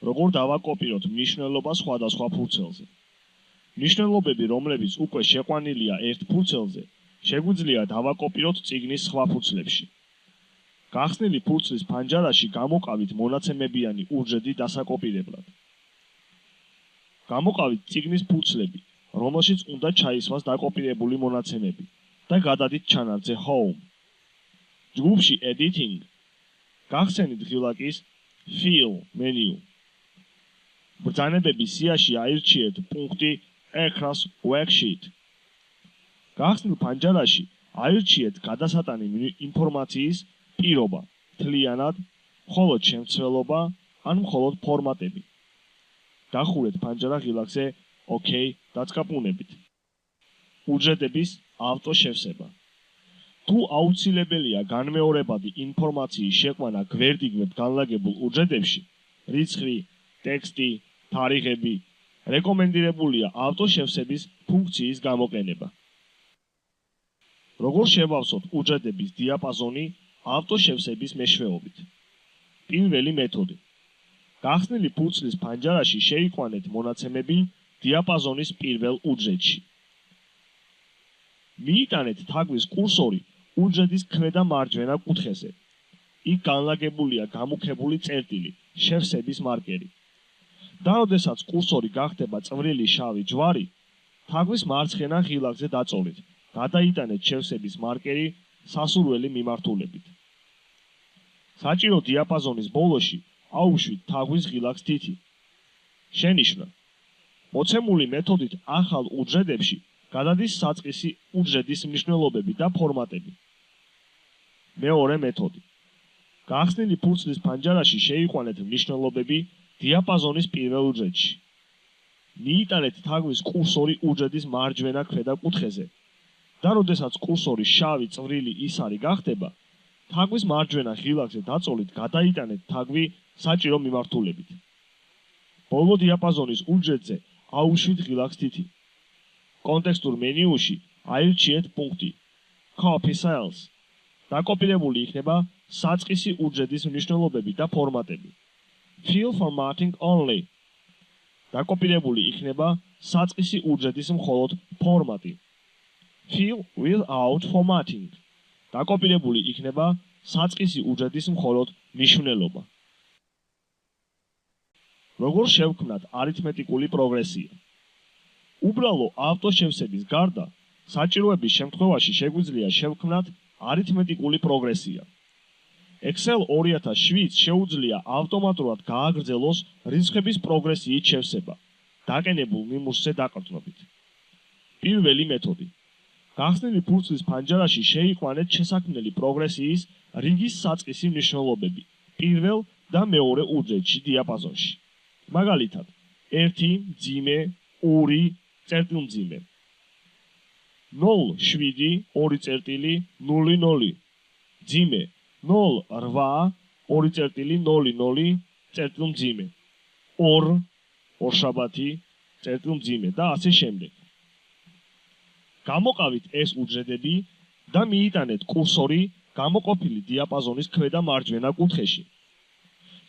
როგორ დავაკოპიროთ მნიშვნელობა სხვადასხვა ფურცელზე. მნიშვნელობები, რომლებიც უკვე შეყვანილია ერთ ფურცელზე, შეგვიძლია დავაკოპიროთ წიგნის სხვა ფურცლებში. გახსნილი ფურცლის ფანჯარაში გამოყავით მონაცემებიანი უჯრედი დასაკოპირებლად. გამოყავით წიგნის ფურცლები, რომელშიც უნდა ჩაისვას დაკოპირებული მონაცემები და გადადით ჩანართზე Home. ჯგუფში Editing გახსენით ღილაკის Fill menu. ბრძანებების სიაში აირჩიეთ პუნქტი Across Worksheet. გახსნილ ფანჯარაში აირჩიეთ გადასატანი ინფორმაციის პირობა, მთლიანად, მხოლოდ შემცველობა ან მხოლოდ ფორმატები. დახურეთ ფანჯარა ღილაკზე OK დაწყაპუნებით. უჯრედების ავტოშევსება. თუ აუცილებელია განმეორებადი ინფორმაციის შეყვანა გვერდიგმებ განლაგებულ უჯრედებში, რიცხვი, ტექსტი, თარიღები, რეკომენდირებულია ავტოშევსების ფუნქციის გამოყენება. როგორ შევავსოთ უჯრედების დიაპაზონი ავტოშევსების მეშვეობით? პირველი მეთოდი. გახსნილი ფურცლის ფანჯარაში შეიყვანეთ მონაცემები დიაპაზონის პირველ უჯრედში. მიიტანეთ თაგვის კურსორი უჯრედის ქვედა მარჯვენა კუთხეზე. იქ განლაგებულია გამუქებული წერტილი, შევსების მარკერი. და როდესაც კურსორი გახდება წვრილი შავი ჯვარი, თაგვის მარცხენა ღილაკზე დაწოლით. გადაიტანეთ შევსების მარკერი სასურველი მიმართულებით. საჭირო დიაპაზონის ბოლოში აუშვით თაგვის ღილაკს თითი. შენიშვნა. მოცემული მეთოდით ახალ უჯრედებში გადადის საწყისი უჯრედის მნიშვნელობები და ფორმატები. მეორე მეთოდი. გახსნილი ფურცლის ფანჯარაში შეიყვანეთ მნიშვნელობები დიაპაზონის პირველ უჯრედში. მიიტანეთ თაგვის კურსორი უჯრედის მარჯვენა ქვედა კუთხეზე და როდესაც კურსორი შავი წვრილი ისარი გახდება, თაგვის მარჯვენა ღილაკზე დაწოლით გადაიტანეთ თაგვი საჭირო მიმართულებით. ბოლო დიაპაზონის უჯრედზე აუშვით ღილაკს თითი. კონტექსტურ მენიუში აირჩიეთ პუნქტი Copy Cells. დაკოპირებული იქნება საწყისი უჯრედის მნიშვნელობები და ფორმატები. Fill Formatting Only. დაკოპირებული იქნება საწყისი უჯრედის მხოლოდ ფორმატი. Fill Without Formatting. დაკოპირებული იქნება საწყისი უჯრედის მხოლოდ მნიშვნელობა. როგორ შევქმნათ არითმეტიკული პროგრესია? უბრალო ავტოშევსების გარდა, საჭიროების შემთხვევაში შეგვიძლია შევქმნათ არითმეტიკული პროგრესია. Excel 2007 შეუძლია ავტომატურად გააგრძელოს რიცხვების პროგრესიით შევსება, დაყენებულ ნიმუშზე დაყრდნობით. პირველი მეთოდი. გახსნილი ფურცლის ფანჯარაში შეიყვანეთ შესაქმნელი პროგრესიის რიგის საწყისი მნიშვნელობები პირველ და მეორე უჯრედში დიაპაზონში. მაგალითად, 1 მძიმე, 2 წერტილმძიმე. 0,7 2 წერტილი 0,0 მძიმე 0,8 2 წერტილი 0,0 წერტილმძიმე 2 ორშაბათი წერტილმძიმე და ასე შემდეგ. გამოყავით ეს უჯრედები და მიიტანეთ კურსორი გამოყოფილი დიაპაზონის ქვედა მარჯვენა კუთხეში.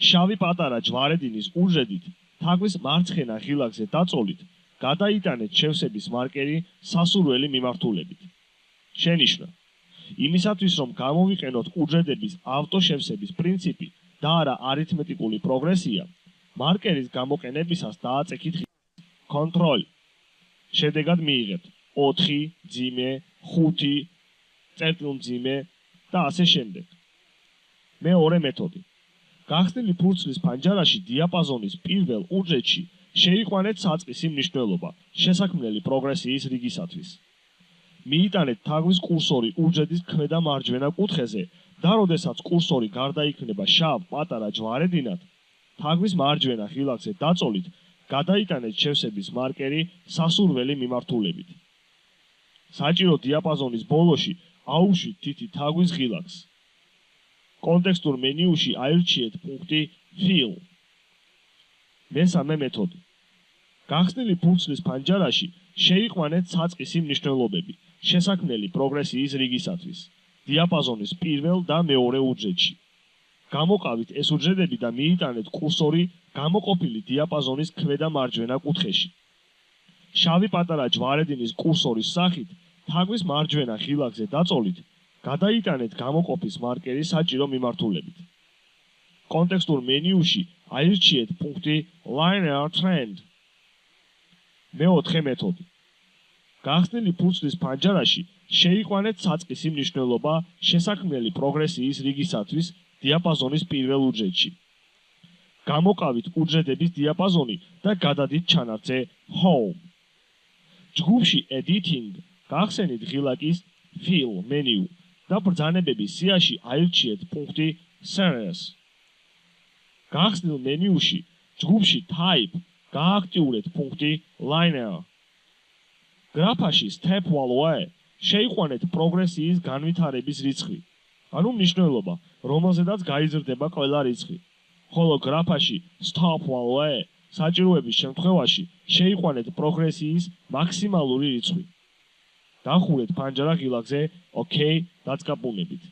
შავი პატარა ჯვარედინის უჯრედით თაგვის მარცხენა ღილაკზე დაწოლით. გადაიტანეთ შევსების მარკერი სასურველი მიმართულებით. შენიშვნა. იმისათვის, რომ გამოვიყენოთ უჯრედების ავტოშევსების პრინციპი და არა არითმეტიკული პროგრესია, მარკერის გამოყენებისას დააწექით Control. შედეგად მიიღებთ 4 მძიმე, 5 წერტილმძიმე და ასე შემდეგ. მეორე მეთოდი. გახსნილი ფურცლის ფანჯარაში დიაპაზონის პირველ უჯრედში შეიყვანეთ საწყისი მნიშვნელობა შესაქმნელი პროგრესიის რიგისათვის. მიიტანეთ თაგვის კურსორი უჯრედის ქვედა მარჯვენა კუთხეზე და როდესაც კურსორი გარდაიქმნება შავ პატარა ჯვარედინად, თაგვის მარჯვენა ღილაკზე დაწოლით გადაიტანეთ შევსების მარკერი სასურველი მიმართულებით. საჭირო დიაპაზონის ბოლოში აუშვით თითი თაგვის ღილაკს. კონტექსტურ მენიუში აირჩიეთ პუნქტი Fill. მესამე მეთოდი. გახსნილი ფურცლის ფანჯარაში შეიყვანეთ საწყისი მნიშვნელობები შესაქმნელი პროგრესიის რიგისათვის, დიაპაზონის პირველ და მეორე უჯრედში. გამოყავით ეს უჯრედები და მიიტანეთ კურსორი გამოყოფილი დიაპაზონის ქვედა მარჯვენა კუთხეში. შავი პატარა ჯვარედინის კურსორის სახით თაგვის მარჯვენა ღილაკზე დაწოლით, გადაიტანეთ გამოყოფის მარკერი საჭირო მიმართულებით. კონტექსტურ მენიუში აირჩიეთ პუნქტი Linear Trend. მეოთხე მეთოდი. გახსნილი ფურცლის ფანჯარაში შეიყვანეთ საწყისი მნიშვნელობა შესაქმნელი პროგრესიის რიგისათვის დიაპაზონის პირველ უჯრედში. გამოყავით უჯრედების დიაპაზონი და გადადით ჩანართზე Home. ჯგუფში Editing გახსენით ღილაკის Fill menu და ბრძანებების სიაში აირჩიეთ პუნქტი Series. გახსნილ მენიუში ჯგუფში Type გააქტიურეთ პუნქტი Linear. გრაფაში Step Value შეიყვანეთ პროგრესიის განვითარების რიცხვი, ანუ მნიშვნელობა, რომელზედაც გაიზრდება ყველა რიცხვი. ხოლო გრაფაში Stop Value საჭიროების შემთხვევაში შეიყვანეთ პროგრესიის მაქსიმალური რიცხვი. დახურეთ ფანჯარა ღილაკზე OK დაწყაბუნებით.